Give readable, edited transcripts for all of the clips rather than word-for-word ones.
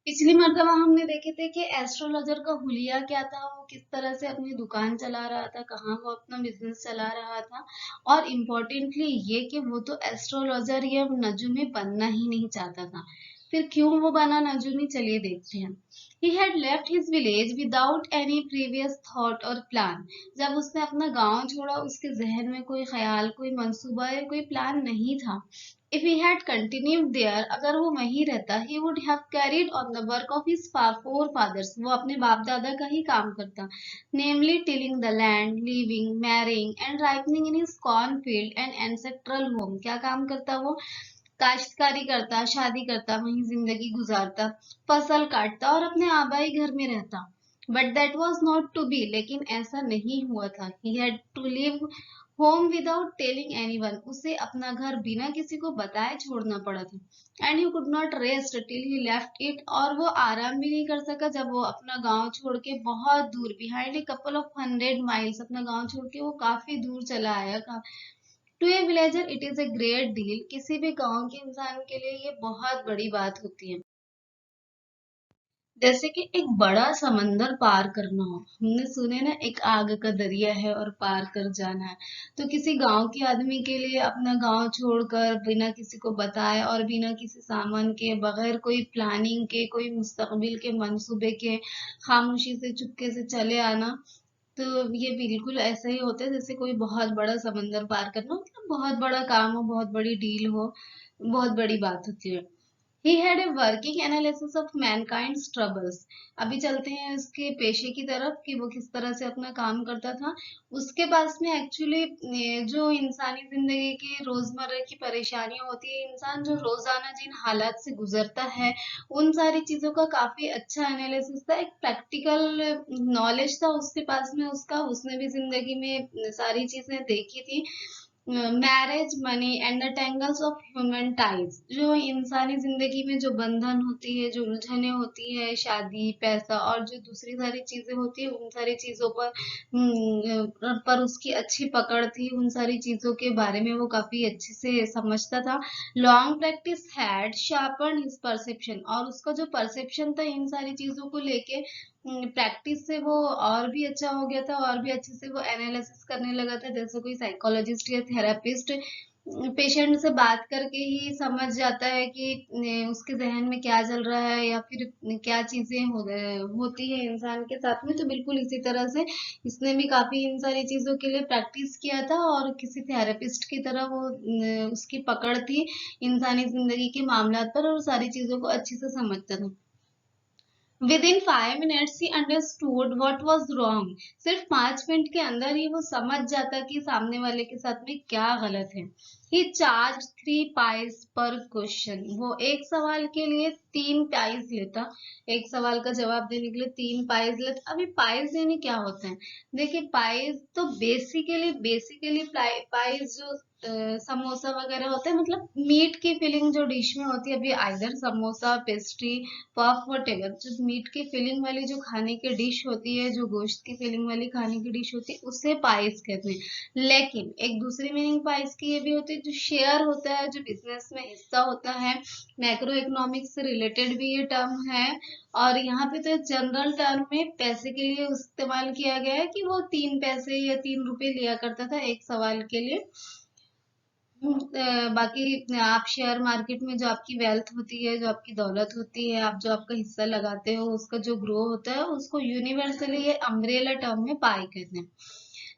पिछली मर्तबा हमने देखे थे कि एस्ट्रोलॉजर का हुलिया क्या था, वो किस तरह से अपनी दुकान चला रहा था, कहाँ वो अपना बिजनेस चला रहा था। और इम्पोर्टेंटली ये कि वो तो एस्ट्रोलॉजर या नजूमी बनना ही नहीं चाहता था। फिर क्यों वो बना नजूमी, चलिए देखते हैं। He had left his village without any previous thought और plan। जब उसने अपना गांव छोड़ा, उसके जहन में कोई ख्याल, कोई मंसूबा या कोई प्लान नहीं था। If he had continued there, अगर वो वहीं रहता, he would have carried on the work of his forefathers। वो अपने बाप दादा का ही काम करता, namely tilling the land, living, marrying and ripening in his cornfield and ancestral home। क्या काम करता वो? काश्तकारी करता, शादी करता, वहीं जिंदगी गुजारता, फसल काटता और अपने आबाई घर में रहता। But that was not to be, लेकिन ऐसा नहीं हुआ था। He had to leave home without telling anyone. उसे अपना घर बिना किसी को बताए छोड़ना पड़ा था। And he could not rest till he left it. और वो आराम भी नहीं कर सका जब वो अपना गांव छोड़ के बहुत दूर, behind a couple of 100 miles, अपना गांव छोड़ के वो काफी दूर चला आया। To a villager it is a great deal. किसी भी गांव के इंसान के लिए ये बहुत बड़ी बात होती है। जैसे कि एक बड़ा समंदर पार करना हो। हमने सुने ना, एक आग का दरिया है और पार कर जाना है। तो किसी गांव के आदमी के लिए अपना गांव छोड़कर बिना किसी को बताए और बिना किसी सामान के, बगैर कोई प्लानिंग के, कोई मुस्तकबिल के मंसूबे के, खामोशी से चुपके से चले आना, तो ये बिल्कुल ऐसा ही होता है जैसे कोई बहुत बड़ा समंदर पार करना, मतलब बहुत बड़ा काम हो, बहुत बड़ी डील हो, बहुत बड़ी बात होती है। He had a working analysis of mankind's troubles। अभी चलते हैं उसके पेशे की तरफ कि वो किस तरह से अपना काम करता था। उसके पास में एक्चुअली जो इंसानी जिंदगी की रोजमर्रा की परेशानियां होती है, इंसान जो रोजाना जिन हालात से गुजरता है, उन सारी चीजों का काफी अच्छा एनालिसिस था। एक प्रैक्टिकल नॉलेज था उसके पास में उसका। उसने भी जिंदगी में सारी चीजें देखी थी। Marriage, money and the tangles of human ties. जो इंसानी जिंदगी में जो बंधन होती है, जो उलझने होती है, शादी, पैसा और जो दूसरी सारी चीजें होती है, उन सारी चीजों पर उसकी अच्छी पकड़ थी। उन सारी चीजों के बारे में वो काफी अच्छे से समझता था। Long practice had sharpen his perception. और उसका जो परसेप्शन था इन सारी चीजों को लेके, प्रैक्टिस से वो और भी अच्छा हो गया था, और भी अच्छे से वो एनालिसिस करने लगा था। जैसे कोई साइकोलॉजिस्ट या थेरापिस्ट पेशेंट से बात करके ही समझ जाता है कि उसके जहन में क्या चल रहा है, या फिर क्या चीजें होती है इंसान के साथ में। तो बिल्कुल इसी तरह से इसने भी काफी इन सारी चीजों के लिए प्रैक्टिस किया था, और किसी थेरेपिस्ट की तरह वो उसकी पकड़ थी इंसानी जिंदगी के मामलात पर, और सारी चीजों को अच्छे से समझता था। Within 5 minutes he understood what was wrong। सिर्फ 5 मिनट के अंदर ही वो समझ जाता कि सामने वाले के साथ में क्या गलत है। He charged 3 pies per question। वो एक सवाल के लिए 3 पाइस लेता। एक सवाल का जवाब देने के लिए 3 पाइस लेता। अभी पाइस यानी क्या होता है? देखिए, पाइस तो बेसिकली पाइस जो समोसा वगैरह होता है, मतलब मीट की फिलिंग जो डिश में होती है, अभी either samosa, pastry, puff, whatever. जो मीट की फिलिंग वाली जो खाने की डिश होती है, जो गोश्त की फिलिंग वाली खाने की डिश होती है, उसे पाइस कहते हैं। लेकिन एक दूसरी मीनिंग पाइस की ये भी होती है, जो शेयर होता है, जो बिजनेस में हिस्सा होता है। मैक्रो इकोनॉमिक्स से रिलेटेड भी ये टर्म है। और यहाँ पे तो जनरल टर्म में पैसे के लिए इस्तेमाल किया गया है कि वो 3 पैसे या 3 रुपए लिया करता था एक सवाल के लिए। बाकी आप शेयर मार्केट में जो आपकी वेल्थ होती है, जो आपकी दौलत होती है, आप जो आपका हिस्सा लगाते हो, उसका जो ग्रो होता है, उसको यूनिवर्सली ये अम्ब्रेला टर्म में पाई कहते हैं।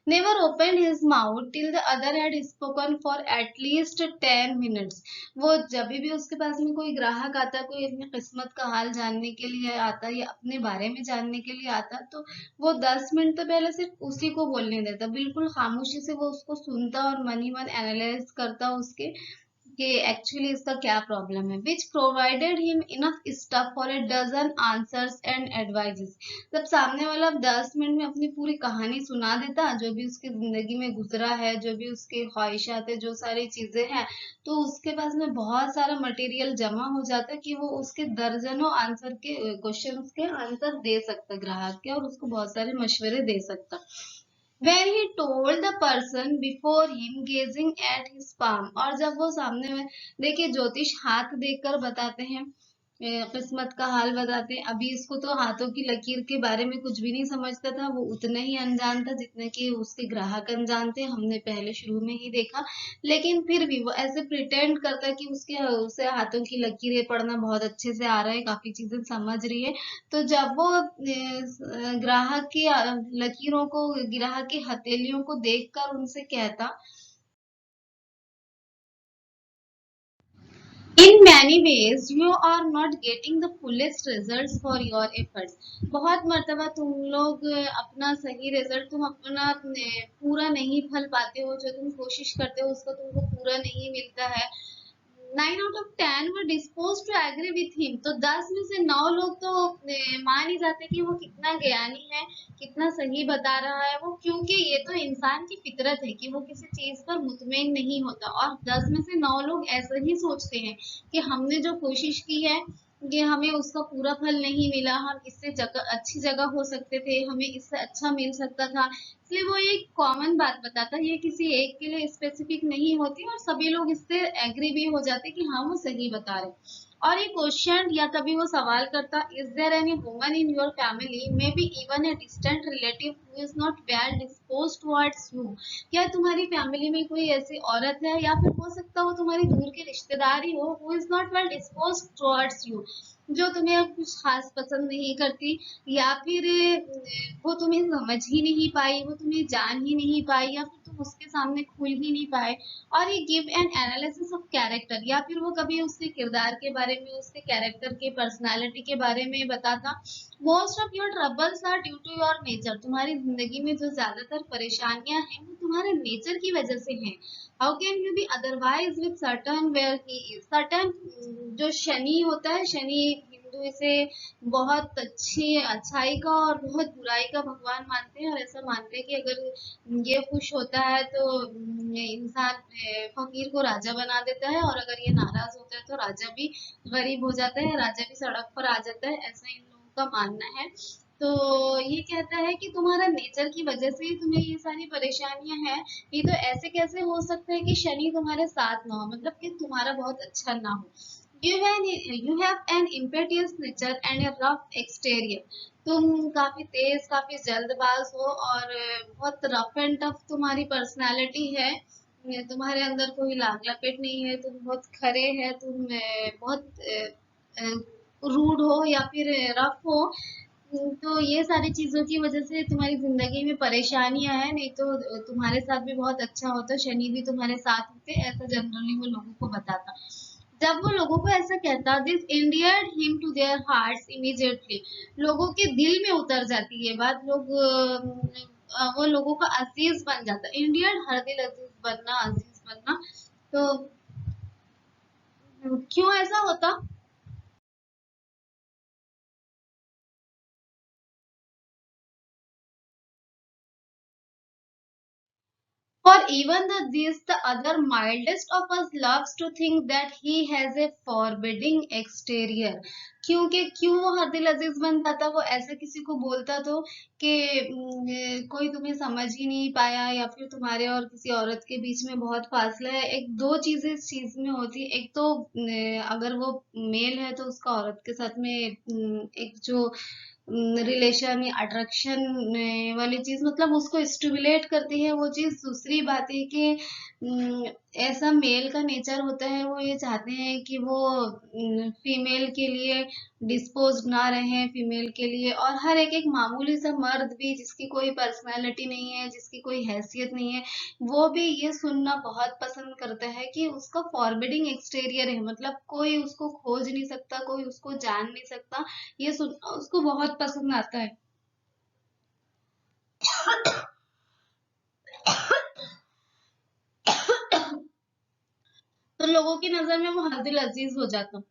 Never opened his mouth till the other had spoken for at least 10 minutes। वो जब भी उसके पास में कोई ग्राहक आता, कोई अपनी किस्मत का हाल जानने के लिए आता या अपने बारे में जानने के लिए आता, तो वो 10 मिनट तो पहले सिर्फ उसी को बोलने देता। बिल्कुल खामोशी से वो उसको सुनता और मन ही मन एनालाइज करता उसके कि एक्चुअली इसका क्या प्रॉब्लम है। Which provided him enough stuff for a dozen answers and advices. जब सामने वाला 10 मिनट में अपनी पूरी कहानी सुना देता, जो भी उसकी जिंदगी में गुजरा है, जो भी उसकी ख्वाहिशात है, जो सारी चीजें हैं, तो उसके पास में बहुत सारा मटेरियल जमा हो जाता कि वो उसके दर्जनों आंसर के क्वेश्चंस के आंसर दे सकता ग्राहक के, और उसको बहुत सारे मशवरे दे सकता। When he told the person before him gazing at his palm। और जब वो सामने में, देखिए ज्योतिष हाथ देखकर बताते हैं। किस्मत का हाल बताते हैं। अभी इसको तो हाथों की लकीर के बारे में कुछ भी नहीं समझता था, वो उतना ही अनजान था जितने कि उसके ग्राहक अनजान थे, हमने पहले शुरू में ही देखा। लेकिन फिर भी वो ऐसे प्रिटेंड करता है कि उसके उसे हाथों की लकीरें पढ़ना बहुत अच्छे से आ रहा है, काफी चीजें समझ रही है। तो जब वो ग्राहक की लकीरों को, ग्राहक की हथेलियों को देखकर उनसे कहता, In many ways, you are not getting the fullest results for your efforts. बहुत मर्तबा तुम लोग अपना सही रिजल्ट, तुम अपना पूरा नहीं फल पाते हो, जो तुम कोशिश करते हो उसको तुमको पूरा नहीं मिलता है। 9 out of 10 were disposed to agree with him. तो 10 में से 9 लोग तो मान ही जाते कि वो कितना ज्ञानी है, कितना सही बता रहा है वो, क्योंकि ये तो इंसान की फितरत है कि वो किसी चीज पर मुतमईन नहीं होता। और 10 में से 9 लोग ऐसा ही सोचते हैं कि हमने जो कोशिश की है ये हमें उसका पूरा फल नहीं मिला, हम इससे अच्छी जगह हो सकते थे, हमें इससे अच्छा मिल सकता था। इसलिए वो एक कॉमन बात बताता है, ये किसी एक के लिए स्पेसिफिक नहीं होती और सभी लोग इससे एग्री भी हो जाते कि हाँ वो सही बता रहे। और ये क्वेश्चन या कभी वो सवाल करता, is there any woman in your family, maybe even a distant relative, who is not well dispose towards you. क्या तुम्हारी फैमिली में कोई ऐसी औरत है, या फिर हो सकता हो तुम्हारी दूर की रिश्तेदारी हो, who is not well dispose towards you, जो तुम्हें कुछ खास पसंद नहीं करती, या फिर वो तुम्हें समझ ही नहीं पाई, वो तुम्हें जान ही नहीं पाई, या फिर तुम उसके सामने खुल ही नहीं पाए। और ये give an analysis of character, या फिर वो कभी उसके किरदार के बारे में, उसके कैरेक्टर के पर्सनालिटी के बारे में बताता। Most of your troubles are due to your nature, तुम्हारी जिंदगी में जो ज्यादातर परेशानियां हैं वो तुम्हारे नेचर की वजह से हैं। How can you be otherwise with Saturn where he is, Saturn जो शनि होता है, शनि हिंदू इसे बहुत अच्छी अच्छाई का और बहुत बुराई का भगवान मानते हैं, और ऐसा मानते हैं कि अगर ये खुश होता है तो इंसान फकीर को राजा बना देता है, और अगर ये नाराज होता है तो राजा भी गरीब हो जाता है, राजा भी सड़क पर आ जाता है, ऐसा इन लोगों का मानना है। तो ये कहता है कि तुम्हारा नेचर की वजह से ही तुम्हें ये सारी परेशानियां हैं। ये तो ऐसे कैसे हो सकता है कि शनि तुम्हारे साथ ना हो, मतलब कि तुम्हारा बहुत अच्छा ना हो। You have an impetuous nature and a rough exterior. तुम काफी तेज, काफी जल्दबाज हो, और बहुत रफ एंड टफ तुम्हारी पर्सनालिटी है। तुम्हारे अंदर कोई लाग लपेट नहीं है, तुम बहुत खरे है, तुम बहुत रूड हो या फिर रफ हो। तो ये सारी चीजों की वजह से तुम्हारी जिंदगी में परेशानियां हैं, नहीं तो तुम्हारे साथ भी बहुत अच्छा होता, शनि भी तुम्हारे साथ होते, ऐसा जनरली वो लोगों को बताता। जब वो लोगों को ऐसा कहता, this endeared him to their hearts immediately, लोगों के दिल में उतर जाती है बात, लोग वो लोगों का अजीज बन जाता। इंडियर्ड हर दिल अजीज बनना, अजीज बनना। तो क्यों ऐसा होता? For even the other mildest of us loves to think that he has a forbidding exterior. क्योंकि क्यों वो हर दिल अजीज बनता था, वो ऐसा किसी को बोलता तो कि कोई तुम्हें समझ ही नहीं पाया, या फिर तुम्हारे और किसी औरत के बीच में बहुत फासला है। एक दो चीजें इस चीज में होती है, एक तो अगर वो मेल है तो उसका औरत के साथ में एक जो रिलेशन या अट्रैक्शन वाली चीज, मतलब उसको स्टिमुलेट करती है वो चीज। दूसरी बात है कि ऐसा मेल का नेचर होता है, वो ये चाहते हैं कि वो फीमेल के लिए डिस्पोज ना रहे, फीमेल के लिए। और हर एक मामूली सा मर्द भी जिसकी कोई पर्सनालिटी नहीं है, जिसकी कोई हैसियत नहीं है, वो भी ये सुनना बहुत पसंद करता है कि उसका फॉरबिडिंग एक्सटीरियर है, मतलब कोई उसको खोज नहीं सकता, कोई उसको जान नहीं सकता, ये सुनना उसको बहुत पसंद आता है। तो लोगों की नजर में वो हर दिल अजीज हो जाता।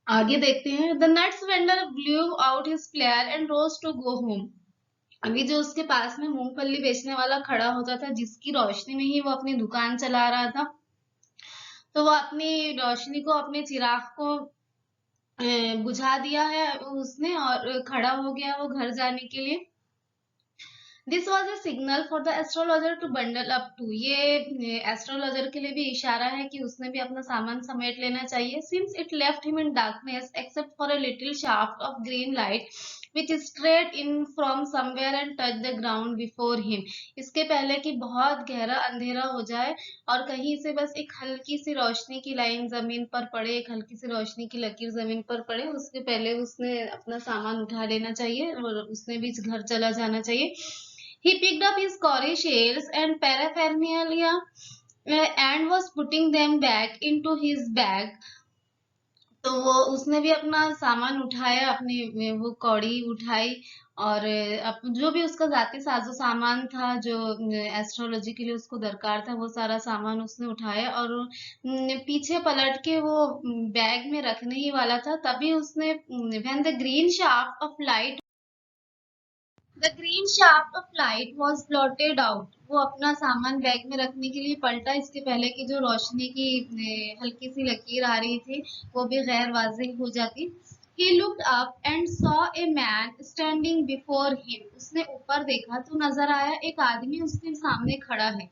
आगे देखते हैं, the nuts vendor blew out his flare and rose to go home. अभी जो उसके पास में मूंगफली बेचने वाला खड़ा होता था, जिसकी रोशनी में ही वो अपनी दुकान चला रहा था, तो वो अपनी रोशनी को, अपने चिराग को बुझा दिया है उसने, और खड़ा हो गया वो घर जाने के लिए। This was a signal for the astrologer to bundle up too. ये एस्ट्रोलॉजर के लिए भी इशारा है कि उसने भी अपना सामान समेट लेना चाहिए. Since it left him in darkness except for a little shaft of green light which strayed in from somewhere and touched the ground before him. इसके पहले कि बहुत गहरा अंधेरा हो जाए और कहीं से बस एक हल्की सी रोशनी की लाइन जमीन पर पड़े, एक हल्की सी रोशनी की लकीर जमीन पर पड़े, उसके पहले उसने अपना सामान उठा लेना चाहिए और उसने भी घर चला जाना चाहिए. He picked up his cowrie shells and paraphernalia and was putting them back into his bag. तो वो उसने भी अपना सामान उठाया, अपनी वो कौड़ी उठाई और जो भी उसका जाती साजो सामान था जो एस्ट्रोलॉजी के लिए उसको दरकार था, वो सारा सामान उसने उठाया और पीछे पलट के वो बैग में रखने ही वाला था. तभी उसने when the green shaft of light was blotted out, वो अपना सामान बैग में रखने के लिए पलटा, इसके पहले की जो रोशनी की हल्की सी लकीर आ रही थी वो भी गैर वाज़ेह हो जाती. He looked up and saw a man standing before him. उसने ऊपर देखा तो नजर आया एक आदमी उसके सामने खड़ा है.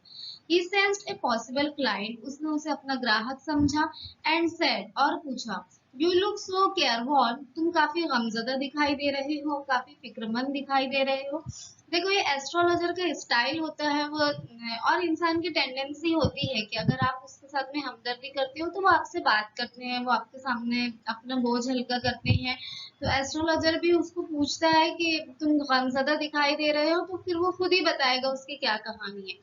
He sensed a possible client. उसने उसे अपना ग्राहक समझा and said और पूछा, यू लुक सो केयरवॉल, तुम काफी गमजदा दिखाई दे रहे हो, काफी फिक्रमंद दिखाई दे रहे हो. देखो ये एस्ट्रोलॉजर का स्टाइल होता है वो, और इंसान की टेंडेंसी होती है कि अगर आप उसके साथ में हमदर्दी करते हो तो वो आपसे बात करते हैं, वो आपके सामने अपना बोझ हल्का करते हैं. तो एस्ट्रोलॉजर भी उसको पूछता है कि तुम गमजदा दिखाई दे रहे हो, तो फिर वो खुद ही बताएगा उसकी क्या कहानी है.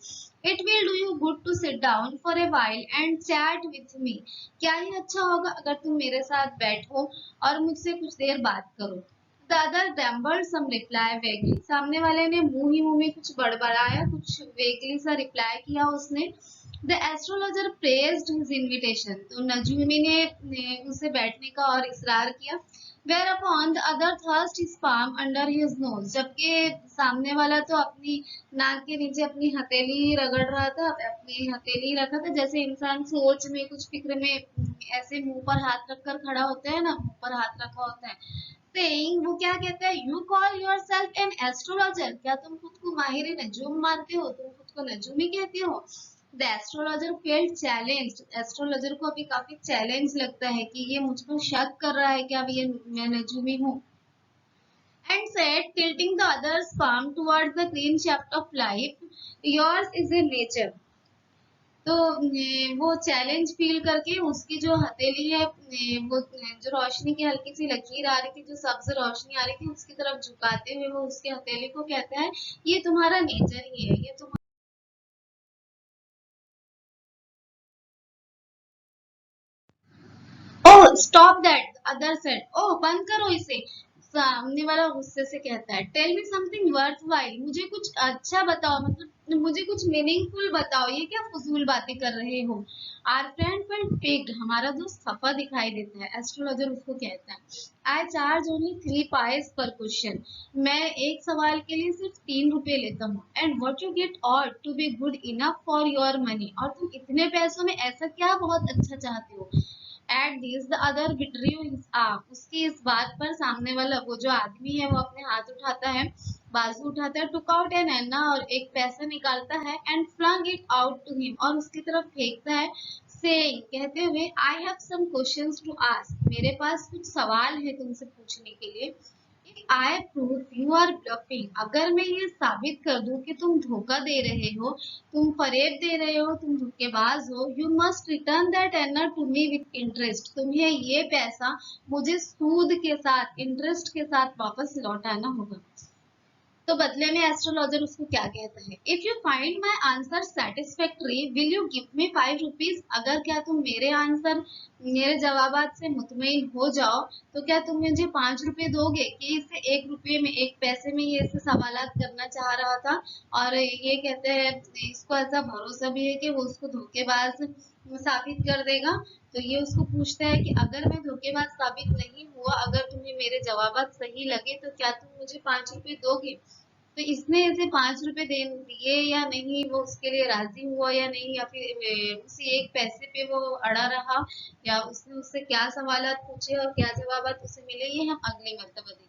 It will do you good to sit down for a while and chat with me. क्या ही अच्छा होगा अगर तुम मेरे साथ बैठो और मुझसे कुछ देर बात करो. The other grumbled some reply vaguely. सामने वाले ने मुंह ही मुंह में कुछ बड़बड़ाया, कुछ वेगली सा रिप्लाई किया उसने. The astrologer praised his invitation. तो नजूमी ने उसे बैठने का और इसरार किया. Whereupon the other thrust his palm under his nose. जबकि सामने वाला तो अपनी नाक के नीचे अपनी हथेली रगड़ रहा था, अपनी हथेली रखा था, जैसे इंसान सोच में कुछ फिक्र में ऐसे मुंह पर हाथ रखकर खड़ा होता है ना, मुंह पर हाथ रखा होता है. Saying, वो क्या कहता है, you call your self an astrologer, क्या तुम खुद को माहिर नजूम मानते हो, तुम खुद को नजूमी कहते हो. The astrologer felt challenged. Astrologer को अभी काफी चैलेंज लगता है कि ये मुझ पर शक कर रहा है कि अब ये मैं नजूमी हूँ. And said, tilting the other's palm towards the green shaft of life, yours is a nature. तो वो चैलेंज फील करके उसकी जो हथेली है, वो जो रोशनी की हल्की सी लकीर आ रही थी, जो सब्ज रोशनी आ रही थी, उसकी तरफ झुकाते हुए वो उसके हथेली को कहता है, ये तुम्हारा नेचर ही है, ये तुम्हारा. Oh stop that, other said. ओह बंद करो इसे. सामने वाला गुस्से से कहता है, tell me something worthwhile, मुझे कुछ अच्छा बताओ, मतलब मुझे कुछ मीनिंगफुल बताओ, ये क्या फजूल बातें कर रहे हो. आर फ्रेंड फेल्ट पिक्ड, हमारा दोस्त खफा दिखाई देता है. एस्ट्रोलॉजर उसको कहता है, आई चार्ज ओनली 3 पाइस पर क्वेश्चन, मैं एक सवाल के लिए सिर्फ 3 रुपए लेता हूँ. And what you get ought to be good enough for your money, और तुम इतने पैसों में ऐसा क्या बहुत अच्छा चाहते हो. At this the other विड्रीव his arm, उसकी इस बात पर सामने वाला वो जो आदमी है वो अपने हाथ उठाता है, बाजू उठाता है, टुक आउट एन अन्ना, और एक पैसा निकालता है, and flung it out to him, और उसकी तरफ फेंकता है. सेइंग, कहते हुए, I have some questions to ask, मेरे पास कुछ सवाल है तुमसे पूछने के लिए. I prove you are bluffing, अगर मैं ये साबित कर दूं कि तुम धोखा दे रहे हो, तुम फरेब दे रहे हो, तुम धोखेबाज हो, you must return that honour to me with interest, तुम्हें ये पैसा मुझे सूद के साथ, इंटरेस्ट के साथ वापस लौटाना होगा. तो बदले में एस्ट्रोलॉजर उसको क्या कहता है, if you find my answer satisfactory will you give me 5 rupees, अगर क्या तुम मेरे आंसर, मेरे जवाबात से मुतमईन हो जाओ तो क्या तुम मुझे 5 रुपए दोगे. कि इसे 1 रुपए में, 1 पैसे में ये ऐसे सवालात करना चाह रहा था, और ये कहते हैं इसको ऐसा भरोसा भी है कि वो उसको धोखेबाज साबित कर देगा. तो ये उसको पूछता है कि अगर मैं धोखेबाज साबित नहीं हुआ, अगर तुम्हें मेरे जवाबात सही लगे तो क्या तुम मुझे 5 रुपए दोगे. तो इसने इसे 5 रुपए दे दिए या नहीं, वो उसके लिए राजी हुआ या नहीं, या फिर उसी 1 पैसे पे वो अड़ा रहा, या उसने उससे क्या सवालात पूछे और क्या जवाबात उसे मिले, ये हम अगली मर्तबा देखेंगे.